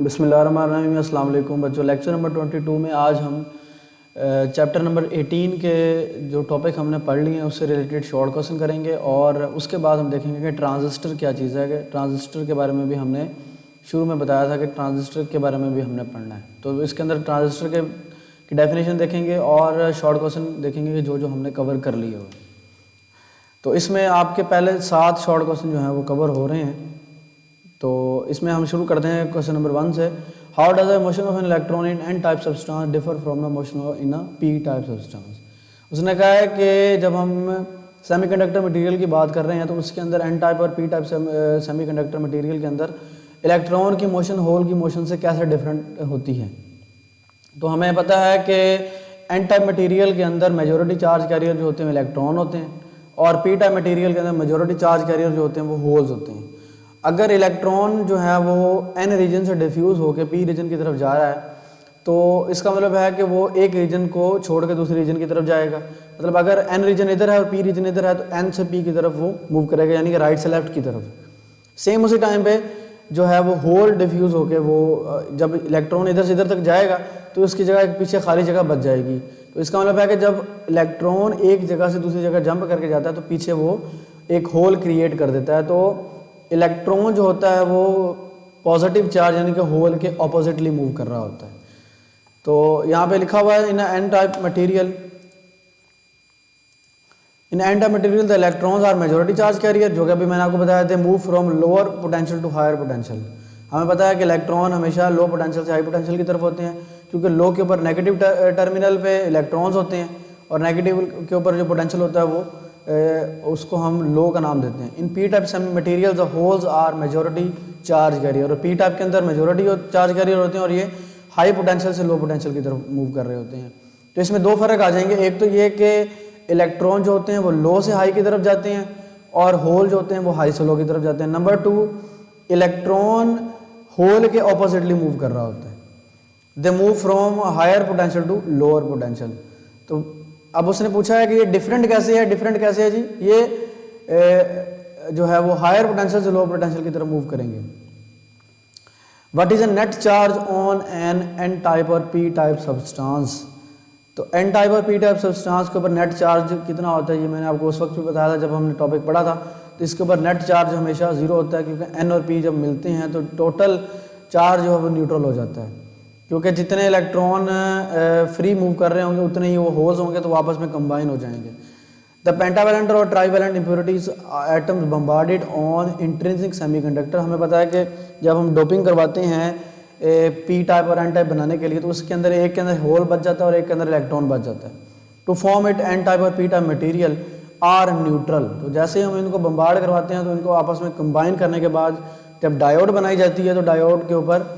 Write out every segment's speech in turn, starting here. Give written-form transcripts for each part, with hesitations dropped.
बिस्मिल्लाहिर्रहमानिर्रहीम। अस्सलाम वालेकुम बच्चों। लेक्चर नंबर 22 में आज हम चैप्टर नंबर 18 के जो टॉपिक हमने पढ़ लिए हैं उससे रिलेटेड शॉर्ट क्वेश्चन करेंगे और उसके बाद हम देखेंगे कि ट्रांजिस्टर क्या चीज़ है। कि ट्रांजिस्टर के बारे में भी हमने शुरू में बताया था कि ट्रांजिस्टर के बारे में भी हमने पढ़ना है। तो इसके अंदर ट्रांजिस्टर की डेफिनेशन देखेंगे और शॉर्ट क्वेश्चन देखेंगे कि जो हमने कवर कर लिए हो। तो इसमें आपके पहले 7 शॉर्ट क्वेश्चन जो हैं वो कवर हो रहे हैं। तो इसमें हम शुरू करते हैं क्वेश्चन नंबर 1 से। How does the motion of an electron in N type substance differ from the motion in a P type substance. उसने कहा है कि जब हम सेमीकंडक्टर मटेरियल की बात कर रहे हैं तो उसके अंदर एन टाइप और पी टाइप सेमीकंडक्टर मटेरियल के अंदर इलेक्ट्रॉन की मोशन होल की मोशन से कैसे डिफरेंट होती है। तो हमें पता है कि एन टाइप मटेरियल के अंदर मेजॉरिटी चार्ज कैरियर जो होते हैं इलेक्ट्रॉन होते हैं और पी टाइप मटेरियल के अंदर मेजॉरिटी चार्ज कैरियर जो होते हैं वो होल्स होते हैं। अगर इलेक्ट्रॉन जो है वो एन रीजन से डिफ्यूज़ होकर पी रीजन की तरफ जा रहा है तो इसका मतलब है कि वो एक रीजन को छोड़ के दूसरे रीजन की तरफ जाएगा। मतलब अगर एन रीजन इधर है और पी रीजन इधर है तो एन से पी की तरफ वो मूव करेगा, यानी कि राइट से लेफ्ट की तरफ। सेम उसी टाइम पे जो है वो होल डिफ्यूज़ होकर वो जब इलेक्ट्रॉन इधर से इधर तक जाएगा तो उसकी जगह एक पीछे खाली जगह बच जाएगी। तो इसका मतलब है कि जब इलेक्ट्रॉन एक जगह से दूसरी जगह जंप करके जाता है तो पीछे वो एक होल क्रिएट कर देता है। तो इलेक्ट्रॉन जो होता है वो पॉजिटिव चार्ज यानी कि होल के ऑपोजिटली मूव कर रहा होता है। तो यहाँ पे लिखा हुआ है in N type material the electrons are majority charge carrier, जो कि अभी मैंने आपको बताया थे move from lower potential to higher potential. हमें पता है कि इलेक्ट्रॉन हमेशा लो पोटेंशियल से हाई पोटेंशियल की तरफ होते हैं क्योंकि लो के ऊपर नेगेटिव टर्मिनल पे इलेक्ट्रॉन्स होते हैं और नेगेटिव के ऊपर जो पोटेंशियल होता है वो उसको हम लो का नाम देते हैं। In P type semi material the holes are majority charge carrier, और पी टाइप के अंदर मेजॉरिटी चार्ज कैरियर होते हैं और ये हाई पोटेंशियल से लो पोटेंशियल की तरफ मूव कर रहे होते हैं। तो इसमें 2 फर्क आ जाएंगे। एक तो ये कि इलेक्ट्रॉन जो होते हैं वो लो से हाई की तरफ जाते हैं और होल जो होते हैं वो हाई से लो की तरफ जाते हैं। नंबर 2, इलेक्ट्रॉन होल के ऑपोजिटली मूव कर रहा होता है। They move from higher potential to lower potential. तो अब उसने पूछा है कि ये डिफरेंट कैसे है। डिफरेंट कैसे है जी? ये जो है वो हायर पोटेंशियल से लोअर पोटेंशियल की तरफ मूव करेंगे। What is a net charge on N N type और पी टाइप सब्सटेंस। तो एन टाइप और पी टाइप सब्सटेंस के ऊपर नेट चार्ज कितना होता है ये मैंने आपको उस वक्त भी बताया था जब हमने टॉपिक पढ़ा था। तो इसके ऊपर नेट चार्ज हमेशा 0 होता है क्योंकि एन और पी जब मिलते हैं तो टोटल चार्ज जो है वो न्यूट्रल हो जाता है, क्योंकि जितने इलेक्ट्रॉन फ्री मूव कर रहे होंगे उतने ही वो होल्स होंगे तो आपस में कंबाइन हो जाएंगे। द पेंटावैलेंट और trivalent impurities atoms bombarded on intrinsic semiconductor. हमें पता है कि जब हम डोपिंग करवाते हैं पी टाइप और एन टाइप बनाने के लिए तो उसके अंदर एक के अंदर होल बच जाता है और एक के अंदर इलेक्ट्रॉन बच जाता है। To form it N type और P type material are neutral. तो जैसे ही हम इनको बम्बार्ड करवाते हैं तो इनको आपस में कंबाइन करने के बाद जब डायोड बनाई जाती है तो डायोड के ऊपर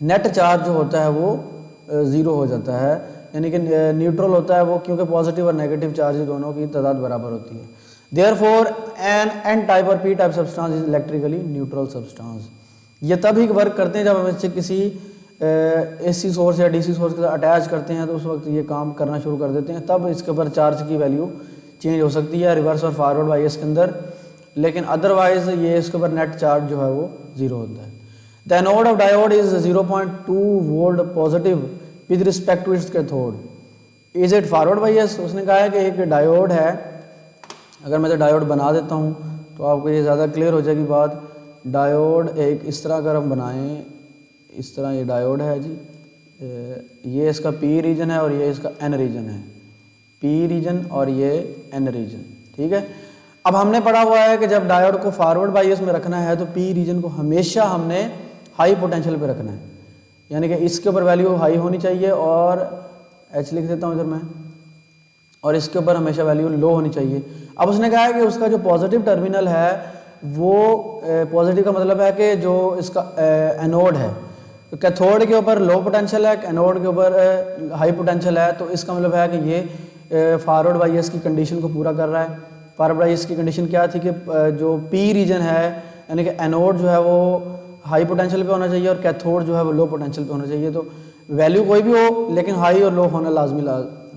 नेट चार्ज जो होता है वो 0 हो जाता है, यानी कि न्यूट्रल होता है वो, क्योंकि पॉजिटिव और नेगेटिव चार्ज दोनों की तादाद बराबर होती है। देयरफॉर एन टाइप और P type substance is electrically neutral substance. ये तब ही वर्क करते हैं जब हम इससे किसी एसी सोर्स या डीसी सोर्स के साथ अटैच करते हैं तो उस वक्त ये काम करना शुरू कर देते हैं, तब इसके ऊपर चार्ज की वैल्यू चेंज हो सकती है रिवर्स और फॉरवर्ड बायस के अंदर, लेकिन अदरवाइज ये इसके ऊपर नेट चार्ज जो है वो 0 होता है। The anode of diode is 0.2 volt positive with respect to its cathode. Is it forward bias? उसने कहा है कि एक डायोड है, अगर मैं तो डायोड बना देता हूँ तो आपको ये ज़्यादा क्लियर हो जाएगी बात। डायोड एक इस तरह अगर हम बनाएं, इस तरह ये डायोड है जी, ये इसका पी रीजन है और ये इसका एन रीजन है, पी रीजन और ये एन रीजन, ठीक है। अब हमने पढ़ा हुआ है कि जब डायोड को फॉरवर्ड बायस में रखना है तो पी रीजन को हमेशा हमने हाई पोटेंशियल पे रखना है, यानी कि इसके ऊपर वैल्यू हाई होनी चाहिए और एच लिख देता हूँ इधर मैं, और इसके ऊपर हमेशा वैल्यू लो होनी चाहिए। अब उसने कहा है कि उसका जो पॉजिटिव टर्मिनल है वो पॉजिटिव का मतलब है कि जो इसका एनोड है तो कैथोड के ऊपर लो पोटेंशियल है, एनोड के ऊपर हाई पोटेंशियल है, तो इसका मतलब है कि ये फॉरवर्ड बायस की कंडीशन को पूरा कर रहा है। फॉरवर्ड बायस की कंडीशन क्या थी कि जो पी रीजन है यानी कि एनोड जो है वो हाई पोटेंशियल पे होना चाहिए और कैथोड जो है वो लो पोटेंशियल पे होना चाहिए। तो वैल्यू कोई भी हो लेकिन हाई और लो होना लाजमी,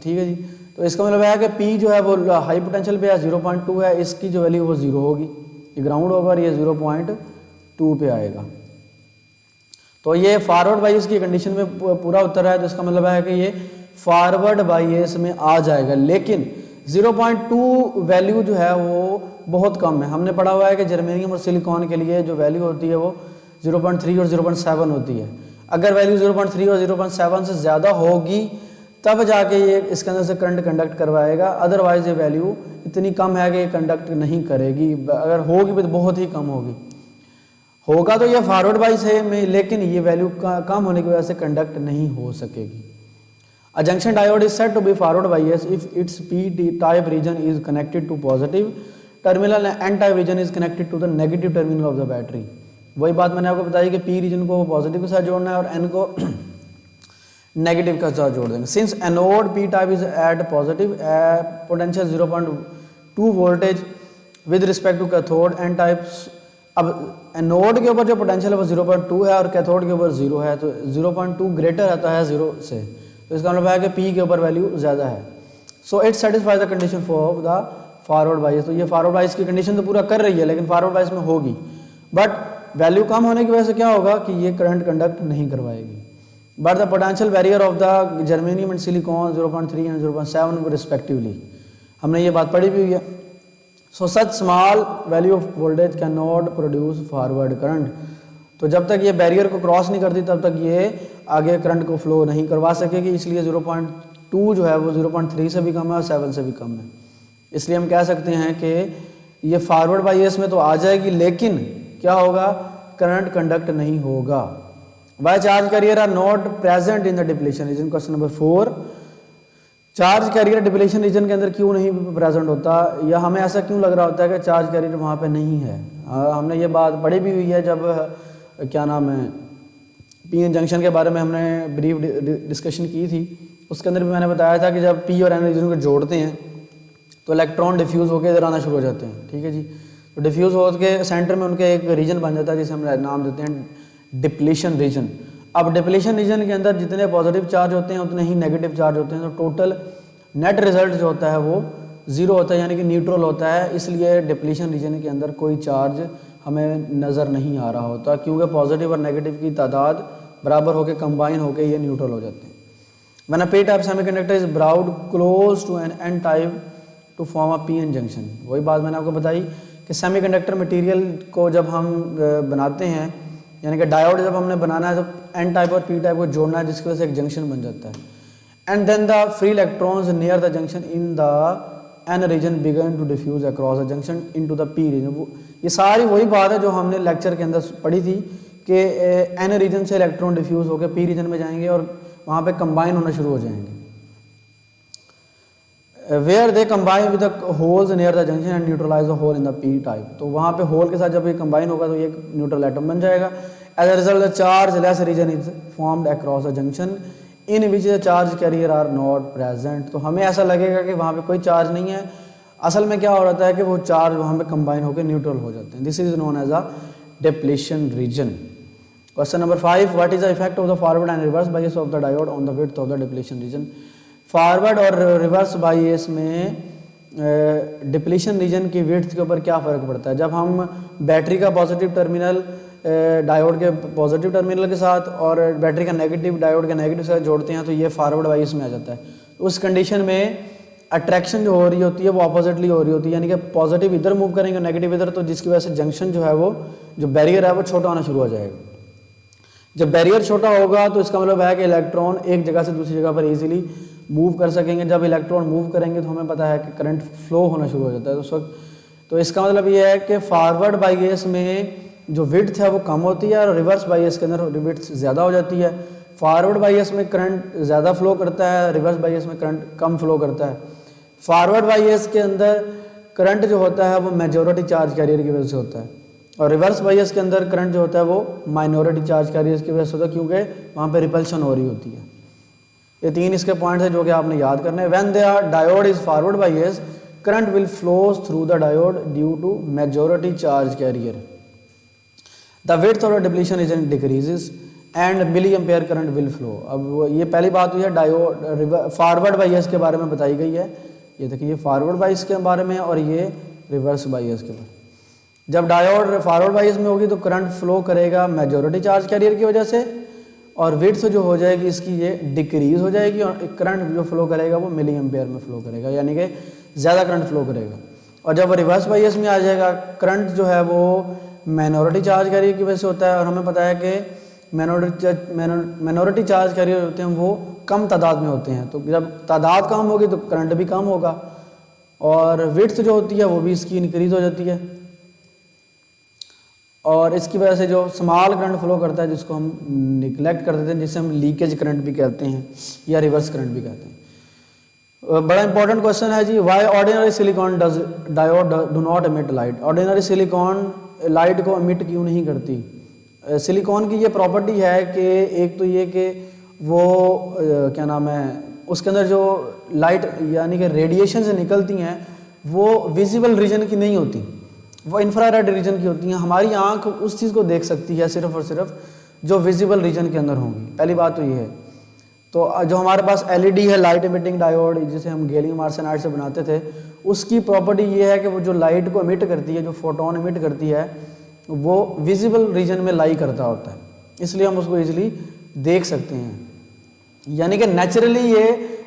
ठीक है जी। तो इसका मतलब है कि पी जो है वो हाई पोटेंशियल पे है, 0.2 है, इसकी जो वैल्यू वो 0 होगी, ये ग्राउंड होगा और ये 0.2 पे आएगा। तो ये फॉरवर्ड बायस की कंडीशन में पूरा उतर रहा है, तो इसका मतलब है कि ये फॉरवर्ड बायस में आ जाएगा। लेकिन 0.2 वैल्यू जो है वो बहुत कम है। हमने पढ़ा हुआ है कि जर्मेनियम और सिलिकॉन के लिए जो वैल्यू होती है वो 0.3 और 0.7 होती है। अगर वैल्यू 0.3 और 0.7 से ज़्यादा होगी तब जाके ये इसके अंदर से करंट कंडक्ट करवाएगा, अदरवाइज ये वैल्यू इतनी कम है कि ये कंडक्ट नहीं करेगी। अगर होगी भी तो बहुत ही कम होगी। होगा तो ये फॉरवर्ड बायस है में, लेकिन ये वैल्यू कम होने की वजह से कंडक्ट नहीं हो सकेगी। A junction diode is said to be forward bias if its p-type region is connected to positive terminal and n-type region is connected to the negative terminal of the battery। वही बात मैंने आपको बताई कि p reason को positive के साथ जोड़ना है और n को नेगेटिव के साथ जोड़ देंगे। Since anode p type is at positive potential 0.2 voltage with respect to cathode n types. अब एनोड के ऊपर जो पोटेंशियल है वो 0.2 है और कैथोड के ऊपर 0 है, तो 0.2 ग्रेटर आता है 0 से, तो इसका मतलब है कि P के ऊपर वैल्यू ज़्यादा है। So it satisfies the condition for the forward bias. तो ये फॉरवर्ड बायस की कंडीशन तो पूरा कर रही है, लेकिन फॉरवर्ड बायस में होगी, बट वैल्यू कम होने की वजह से क्या होगा कि ये करंट कंडक्ट नहीं करवाएगी। But the potential barrier of the germanium and silicon 0.3 and 0.7 respectively, हमने ये बात पढ़ी भी हुई है। So such small value of voltage can not produce forward current. तो जब तक ये बैरियर को क्रॉस नहीं करती तब तक ये आगे करंट को फ्लो नहीं करवा सकेगी, इसलिए 0.2 जो है वो 0.3 से भी कम है और 7 से भी कम है। इसलिए हम कह सकते हैं कि ये फॉरवर्ड बायस में तो आ जाएगी, लेकिन क्या होगा, करंट कंडक्ट नहीं होगा। Why charge carrier are not present in the depletion region. Question number 4, charge carrier depletion region के अंदर क्यों नहीं प्रेजेंट होता, या हमें ऐसा क्यों लग रहा होता है कि चार्ज कैरियर वहाँ पे नहीं है। हमने ये बात पढ़ी भी हुई है, जब क्या नाम है पीएन जंक्शन के बारे में हमने ब्रीफ डिस्कशन की थी, उसके अंदर भी मैंने बताया था कि जब पी और एन रीजन को जोड़ते हैं तो इलेक्ट्रॉन डिफ्यूज़ होकर इधर आना शुरू हो जाते हैं। ठीक है जी, तो डिफ्यूज़ होकर सेंटर में उनके एक रीजन बन जाता है जिसे हम नाम देते हैं डिप्लीशन रीजन। अब डिप्लीशन रीजन के अंदर जितने पॉजिटिव चार्ज होते हैं उतने ही नेगेटिव चार्ज होते हैं, तो टोटल नेट रिजल्ट जो होता है वो 0 होता है, यानी कि न्यूट्रल होता है। इसलिए डिप्लीशन रीजन के अंदर कोई चार्ज हमें नज़र नहीं आ रहा होता, क्योंकि पॉजिटिव और नेगेटिव की तादाद बराबर होकर कंबाइन होकर ये न्यूट्रल हो जाते हैं। When a p-type semiconductor is brought close to an n-type to form a p-n junction। वही बात मैंने आपको बताई कि सेमीकंडक्टर मटेरियल को जब हम बनाते हैं, यानी कि डायोड जब हमने बनाना है तो n टाइप और p टाइप को जोड़ना है, जिसकी वजह से एक जंक्शन बन जाता है। And then the free electrons near the junction in the n region began to diffuse across the junction into the p region. ये सारी वही बात है जो हमने लेक्चर के अंदर पढ़ी थी कि n रीजन से इलेक्ट्रॉन डिफ्यूज होकर p रीजन में जाएंगे और वहाँ पे कंबाइन होना शुरू हो जाएंगे। Where they combine with the holes near the junction and neutralize the hole in the p type. तो वहाँ पे होल के साथ जब ये कंबाइन होगा तो ये न्यूट्रल एटम बन जाएगा। As a result the charge less region is formed across the junction in which the charge carrier are not present. तो हमें ऐसा लगेगा कि वहाँ पे कोई चार्ज नहीं है, असल में क्या हो रहा है कि वो चार्ज वहाँ पे कंबाइन होकर न्यूट्रल हो जाते हैं। This is known as a depletion region. Question number 5, what is the effect of the forward and reverse bias of the diode on the width of the depletion region? Forward और reverse bias में depletion region की width के ऊपर क्या फ़र्क पड़ता है। जब हम बैटरी का पॉजिटिव टर्मिनल डायोड के पॉजिटिव टर्मिनल के साथ और बैटरी का नेगेटिव डायोड के नेगेटिव के साथ जोड़ते हैं तो ये फॉरवर्ड बायस में आ जाता है। उस कंडीशन में अट्रैक्शन जो हो रही होती है वो अपोजिटली हो रही होती है, यानी कि पॉजिटिव इधर मूव करेंगे नेगेटिव इधर, तो जिसकी वजह से जंक्शन जो है वो जो बैरियर है वो छोटा होना शुरू हो जाएगा। जब बैरियर छोटा होगा तो इसका मतलब है कि इलेक्ट्रॉन एक जगह से दूसरी जगह पर इजीली मूव कर सकेंगे। जब इलेक्ट्रॉन मूव करेंगे तो हमें पता है कि करंट फ्लो होना शुरू हो जाता है उस वक्त। तो इसका मतलब ये है कि फॉरवर्ड बायस में जो विड्थ है वो कम होती है और रिवर्स बायस के अंदर विड्थ ज़्यादा हो जाती है। फॉरवर्ड बायस में करंट ज़्यादा फ्लो करता है, रिवर्स बायस में करंट कम फ्लो करता है। फॉरवर्ड बायस के अंदर करंट जो होता है वो मेजॉरिटी चार्ज कैरियर की वजह से होता है और रिवर्स बायस के अंदर करंट जो होता है वो माइनॉरिटी चार्ज कैरियर की वजह से होता है, क्योंकि वहाँ पे रिपल्शन हो रही होती है। ये तीन इसके पॉइंट्स हैं जो कि आपने याद करने हैं। When the diode is forward bias current will flows through the diode due to majority charge carrier. The width of the depletion region decreases and milli ampere current will flow. अब ये पहली बात हुई है डायोड फॉरवर्ड बायस के बारे में बताई गई है। ये देखिए ये फॉरवर्ड बायस के बारे में और ये रिवर्स बायस के बारे में। जब डायोड फॉरवर्ड बायस में होगी तो करंट फ्लो करेगा मेजॉरिटी चार्ज कैरियर की वजह से, और विड्थ जो हो जाएगी इसकी ये डिक्रीज हो जाएगी, और करंट जो फ्लो करेगा वो मिली एम्पेयर में फ्लो करेगा, यानी कि ज़्यादा करंट फ्लो करेगा। और जब रिवर्स बायस में आ जाएगा, करंट जो है वो माइनॉरिटी चार्ज कैरियर की वजह से होता है, और हमें पता है कि माइनॉरिटी चार्ज कैरियर होते हैं वो कम तादाद में होते हैं, तो जब तादाद कम होगी तो करंट भी कम होगा, और विड्थ जो होती है वो भी इसकी इंक्रीज हो जाती है, और इसकी वजह से जो स्मॉल करंट फ्लो करता है जिसको हम निगलेक्ट कर देते हैं, जिसे हम लीकेज करंट भी कहते हैं या रिवर्स करंट भी कहते हैं। बड़ा इंपॉर्टेंट क्वेश्चन है जी, why ordinary silicon does diode do not emit light. Ordinary silicon light को एमिट क्यों नहीं करती? सिलिकॉन की ये प्रॉपर्टी है कि एक तो ये कि वो क्या नाम है, उसके अंदर जो लाइट यानी कि रेडिएशन से निकलती हैं वो विजिबल रीजन की नहीं होती, वो इंफ्रारेड रीजन की होती हैं। हमारी आंख उस चीज़ को देख सकती है सिर्फ और सिर्फ जो विजिबल रीजन के अंदर होंगी, पहली बात तो ये है। तो जो हमारे पास एलईडी है, लाइट एमिटिंग डायोड, जिसे हम गैलियम आर्सेनाइड से बनाते थे, उसकी प्रॉपर्टी ये है कि वो जो लाइट को एमिट करती है, जो फोटोन एमिट करती है, वो विजिबल रीजन में लाई करता होता है, इसलिए हम उसको इजीली देख सकते हैं। यानी कि नेचुरली ये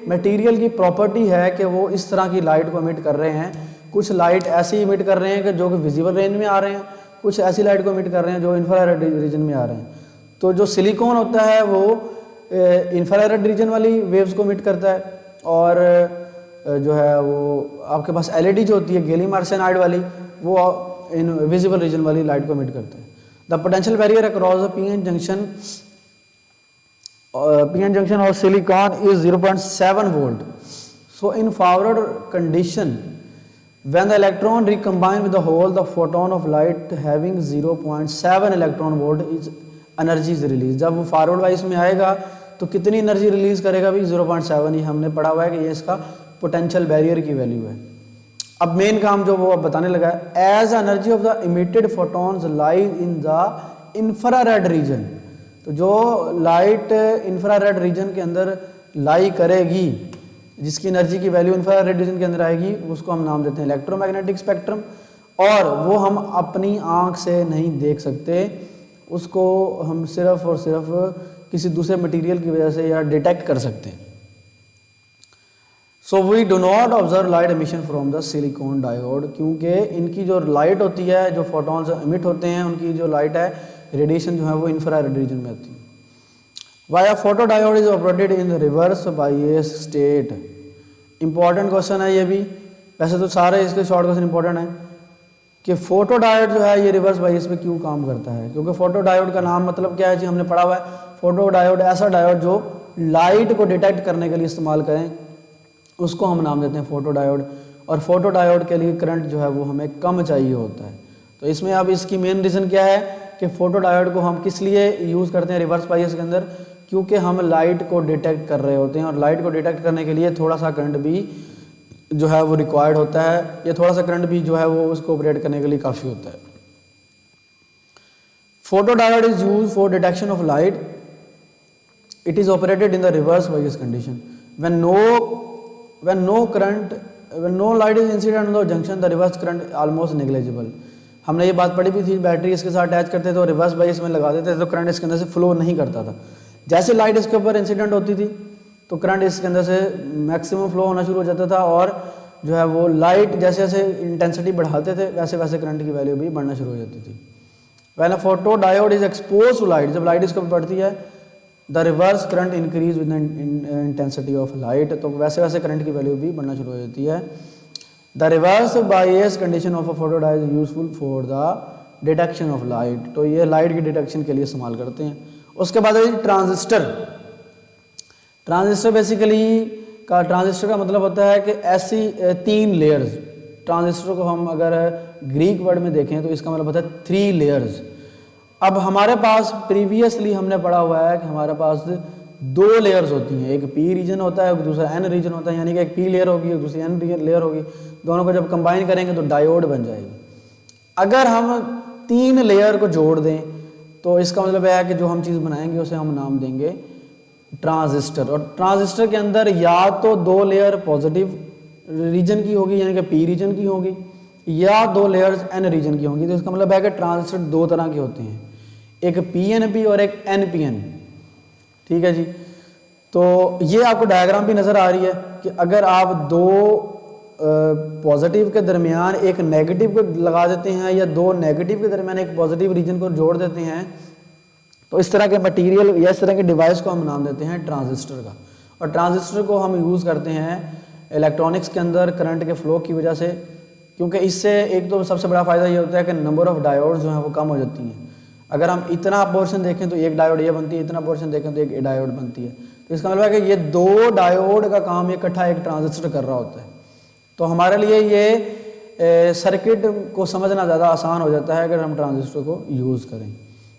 मटेरियल की प्रॉपर्टी है कि वो इस तरह की लाइट को एमिट कर रहे हैं। कुछ लाइट ऐसी इमिट कर रहे हैं कि जो कि विजिबल रेंज में आ रहे हैं, कुछ ऐसी लाइट को इमिट कर रहे हैं जो इंफ्रारेड रीजन में आ रहे हैं। तो जो सिलिकॉन होता है वो इंफ्रारेड रीजन वाली वेव्स को इमिट करता है, और जो है वो आपके पास एलईडी जो होती है गैलियम आर्सेनाइड वाली, वो इन विजिबल रीजन वाली लाइट को इमिट करते हैं। The potential barrier across the PN junction of silicon is 0.7 volt. So in forward condition when the electron recombine with the hole, the photon of light having 0.7 electron volt is energy is released। जब वो forward wise में आएगा तो कितनी energy release करेगा भी 0.7 ही हमने पढ़ा हुआ है कि ये इसका पोटेंशियल बैरियर की वैल्यू है। अब मेन काम जो वो अब बताने लगा है, as energy of the emitted photons lies in the infrared region. तो जो लाइट इंफ्रारेड रीजन के अंदर लाई करेगी, जिसकी एनर्जी की वैल्यू इंफ्रारेड रीजन के अंदर आएगी, उसको हम नाम देते हैं इलेक्ट्रोमैग्नेटिक स्पेक्ट्रम, और वो हम अपनी आंख से नहीं देख सकते, उसको हम सिर्फ और सिर्फ किसी दूसरे मटेरियल की वजह से या डिटेक्ट कर सकते हैं। So we do not observe light emission from the silicon diode, क्योंकि इनकी जो लाइट होती है, जो फोटॉन्स एमिट होते हैं, उनकी जो लाइट है, रेडिएशन जो है वो इंफ्रारेड रीजन में आती है। Why a photo diode is operated in reverse bias state. Important question है ये भी, वैसे तो सारे इसके शॉर्ट क्वेश्चन इंपॉर्टेंट है कि फोटो डायोड जो है ये रिवर्स बायस पे क्यों काम करता है। क्योंकि फोटो डायोड का नाम मतलब क्या है जी, हमने पढ़ा हुआ है, फोटो डायोड ऐसा डायोड जो लाइट को डिटेक्ट करने के लिए इस्तेमाल करें, उसको हम नाम देते हैं फोटो डायोड। और फोटो डायोड के लिए करंट जो है वो हमें कम चाहिए होता है। तो इसमें अब इसकी मेन रीज़न क्या है कि फोटो डायोड को हम किस लिए यूज़ करते हैं रिवर्स बायस के अंदर, क्योंकि हम लाइट को डिटेक्ट कर रहे होते हैं, और लाइट को डिटेक्ट करने के लिए थोड़ा सा करंट भी जो है वो रिक्वायर्ड होता है, या थोड़ा सा करंट भी जो है वो उसको ऑपरेट करने के लिए काफ़ी होता है। Photo diode is use for detection of light, it is operated in the reverse bias condition when no light is incident on the junction, the reverse current almost negligible। हमने ये बात पढ़ी भी थी, बैटरी इसके साथ अटैच करते तो रिवर्स बायस में लगा देते तो करंट इसके अंदर से फ्लो नहीं करता था। जैसे लाइट इसके ऊपर इंसिडेंट होती थी तो करंट इसके अंदर से मैक्सिमम फ्लो होना शुरू हो जाता था, और जो है वो लाइट जैसे जैसे इंटेंसिटी बढ़ाते थे वैसे वैसे करंट की वैल्यू भी बढ़ना शुरू हो जाती थी। When a photo diode is expose to light, जब लाइट इसके ऊपर पड़ती है, the reverse current increase with intensity of light, तो वैसे वैसे करंट की वैल्यू भी बढ़ना शुरू हो जाती है। The reverse bias condition of a photo diode is useful for the detection of light, तो ये लाइट की डिटेक्शन के लिए इस्तेमाल करते हैं। उसके बाद है ट्रांजिस्टर। ट्रांजिस्टर बेसिकली ट्रांजिस्टर का मतलब होता है कि ऐसी 3 लेयर्स। ट्रांजिस्टर को हम अगर ग्रीक वर्ड में देखें तो इसका मतलब होता है 3 लेयर्स। अब हमारे पास प्रीवियसली हमने पढ़ा हुआ है कि हमारे पास 2 लेयर्स होती हैं, एक पी रीजन होता है, दूसरा एन रीजन होता है, यानी कि एक पी लेयर होगी एक दूसरी एन लेयर होगी, दोनों को जब कंबाइन करेंगे तो डायोड बन जाएगी। अगर हम 3 लेयर को जोड़ दें तो इसका मतलब है कि जो हम चीज़ बनाएंगे उसे हम नाम देंगे ट्रांजिस्टर। और ट्रांजिस्टर के अंदर या तो 2 लेयर पॉजिटिव रीजन की होगी यानी कि पी रीजन की होगी, या 2 लेयर्स एन रीजन की होंगी। तो इसका मतलब है कि ट्रांजिस्टर 2 तरह के होते हैं, एक पीएनपी और एक एनपीएन। ठीक है जी। तो ये आपको डायग्राम भी नज़र आ रही है कि अगर आप 2 पॉजिटिव के दरमियान एक नेगेटिव को लगा देते हैं या 2 नेगेटिव के दरमियान एक पॉजिटिव रीजन को जोड़ देते हैं, तो इस तरह के मटेरियल या इस तरह के डिवाइस को हम नाम देते हैं ट्रांजिस्टर का। और ट्रांजिस्टर को हम यूज़ करते हैं इलेक्ट्रॉनिक्स के अंदर करंट के फ्लो की वजह से, क्योंकि इससे एक तो सबसे बड़ा फ़ायदा ये होता है कि नंबर ऑफ़ डायोड्स जो हैं वो कम हो जाती हैं। अगर हम इतना पोर्शन देखें तो एक डायोड ये बनती है, इतना पोर्शन देखें तो एक डायोड बनती है। तो इसका मतलब है कि ये 2 डायोड का काम इकट्ठा एक ट्रांजिस्टर कर रहा होता है। तो हमारे लिए ये सर्किट को समझना ज़्यादा आसान हो जाता है अगर हम ट्रांजिस्टर को यूज़ करें।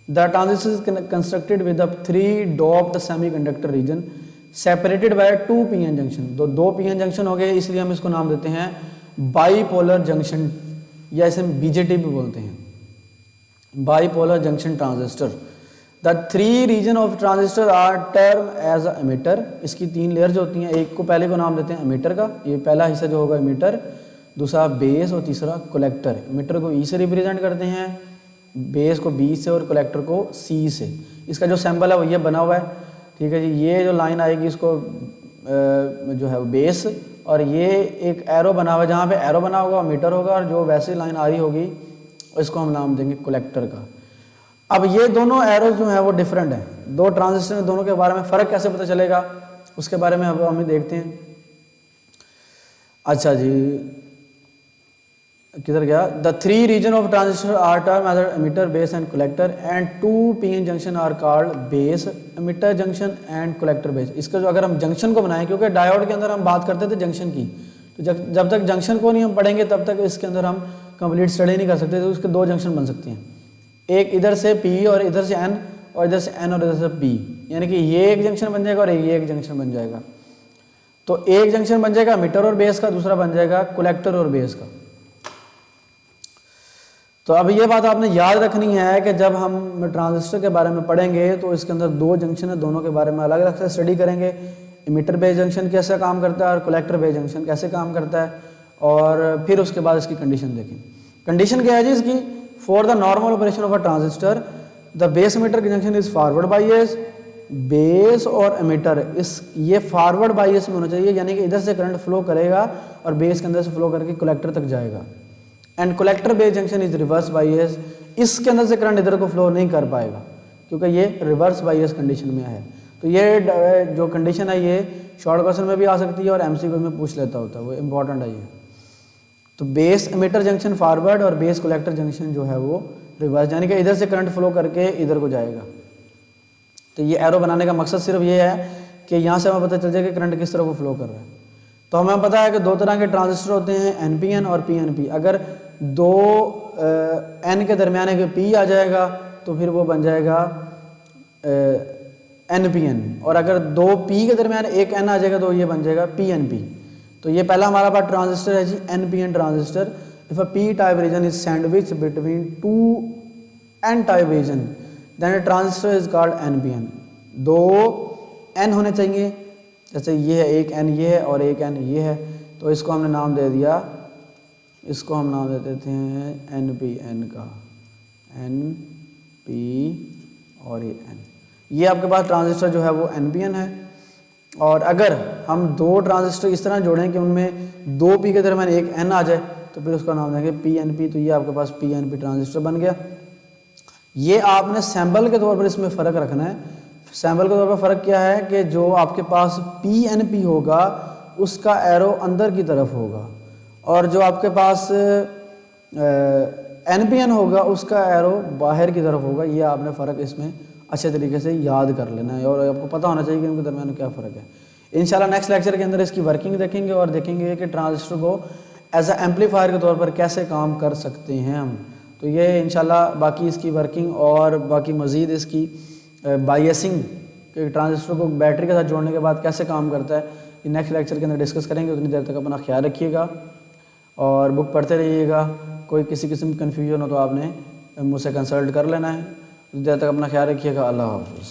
The transistor is constructed with the 3 doped semiconductor region separated by 2 PN junction. तो 2 पीएन जंक्शन हो गए, इसलिए हम इसको नाम देते हैं बाईपोलर जंक्शन, या इसे बीजेटी भी बोलते हैं, bipolar junction transistor. The 3 region of transistor are term as a emitter. इसकी 3 लेयर्स होती हैं, एक को पहले को नाम देते हैं एमिटर का, ये पहला हिस्सा जो होगा एमिटर, दूसरा बेस और तीसरा कलेक्टर। एमिटर को ई से रिप्रेजेंट करते हैं, बेस को बी से और कलेक्टर को सी से। इसका जो सैम्बल है वो ये बना हुआ है। ठीक है जी। ये जो लाइन आएगी इसको जो है बेस, और ये एक एरो बना हुआ है, जहाँ पे एरो बना होगा मीटर होगा, और जो वैसे लाइन आ रही होगी इसको हम नाम देंगे कलेक्टर का। अब ये दोनों एरोज जो हैं वो डिफरेंट हैं। 2 ट्रांजिस्टर में दोनों के बारे में फ़र्क कैसे पता चलेगा उसके बारे में अब हम देखते हैं। अच्छा जी, किधर गया? The 3 region of transistor are term as emitter, base and collector, and 2 PN junction are called base emitter junction and collector base. इसका जो अगर हम जंक्शन को बनाएं, क्योंकि डायोड के अंदर हम बात करते थे जंक्शन की, तो जब तक जंक्शन को नहीं हम पढ़ेंगे तब तक इसके अंदर हम कंप्लीट स्टडी नहीं कर सकते। तो उसके 2 जंक्शन बन सकते हैं, एक इधर से पी और इधर से एन, और इधर से एन और इधर से पी, यानी कि ये एक जंक्शन बन जाएगा और ये एक जंक्शन बन जाएगा। तो एक जंक्शन बन जाएगा मीटर और बेस का, दूसरा बन जाएगा कलेक्टर और बेस का। तो अब ये बात आपने याद रखनी है कि जब हम ट्रांजिस्टर के बारे में पढ़ेंगे तो इसके अंदर 2 जंक्शन है, दोनों के बारे में अलग अलग से स्टडी करेंगे। एमिटर बेस जंक्शन कैसे काम करता है और कलेक्टर बेस जंक्शन कैसे काम करता है, और फिर उसके बाद इसकी कंडीशन देखें। कंडीशन क्या है जी इसकी? For the normal operation of a transistor the base emitter junction is forward bias. Base और एमिटर इस ये फॉरवर्ड बायस में होना चाहिए, यानी कि इधर से करंट फ्लो करेगा और बेस के अंदर से फ्लो करके कलेक्टर तक जाएगा। And collector base junction is reverse bias, इसके अंदर से करंट इधर को फ्लो नहीं कर पाएगा क्योंकि ये रिवर्स बायस कंडीशन में है। तो ये जो कंडीशन है ये शॉर्ट क्वेश्चन में भी आ सकती है और एमसीक्यू में पूछ लेता होता है, वो इंपॉर्टेंट है ये। तो बेस एमिटर जंक्शन फॉरवर्ड और बेस कलेक्टर जंक्शन जो है वो रिवर्स, यानी कि इधर से करंट फ्लो करके इधर को जाएगा। तो ये एरो बनाने का मकसद सिर्फ ये है कि यहाँ से हमें पता चल जाए कि करंट किस तरह को फ्लो कर रहा है। तो हमें पता है कि 2 तरह के ट्रांजिस्टर होते हैं, एनपीएन और पीएनपी। अगर 2 एन के दरमियान एक पी आ जाएगा तो फिर वो बन जाएगा एनपीएन, और अगर 2 पी के दरमियान एक एन आ जाएगा तो ये बन जाएगा पीएनपी। तो ये पहला हमारा पास ट्रांजिस्टर है जी NPN transistor. If a P type region is sandwich between 2 N type region then transistor is called NPN. 2 N होने चाहिए, जैसे ये है एक एन ये है और एक एन ये है, तो इसको हमने नाम दे दिया, इसको हम नाम दे देते हैं एनपीएन का, एन पी और ये एन। ये आपके पास ट्रांजिस्टर जो है वो एनपीएन है। और अगर हम 2 ट्रांजिस्टर इस तरह जोड़ें कि उनमें 2 पी के दरमियान एक एन आ जाए तो फिर उसका नाम देंगे पीएनपी। तो ये आपके पास पीएनपी ट्रांजिस्टर बन गया। ये आपने सैम्पल के तौर पर इसमें फ़र्क रखना है। सैम्पल के तौर पर फ़र्क क्या है कि जो आपके पास पीएनपी होगा उसका एरो अंदर की तरफ होगा, और जो आपके पास एनपीएन होगा उसका एरो बाहर की तरफ होगा। ये आपने फ़र्क इसमें अच्छे तरीके से याद कर लेना है और आपको पता होना चाहिए कि उनके दरमियान क्या फ़र्क है। इंशाल्लाह नेक्स्ट लेक्चर के अंदर इसकी वर्किंग देखेंगे और देखेंगे कि ट्रांजिस्टर को एज अ एम्पलीफायर के तौर पर कैसे काम कर सकते हैं हम। तो ये इंशाल्लाह बाकी इसकी वर्किंग और बाकी मज़ीद इसकी बायसिंग कि ट्रांजिस्टर को बैटरी के साथ जोड़ने के बाद कैसे काम करता है, ये नेक्स्ट लेक्चर के अंदर डिस्कस करेंगे। उतनी देर तक अपना ख्याल रखिएगा और बुक पढ़ते रहिएगा। कोई किसी किस्म की कन्फ्यूजन हो तो आपने मुझसे कंसल्ट कर लेना है। उतनी देर तक अपना ख्याल रखिएगा। अल्लाह हाफ़िज़।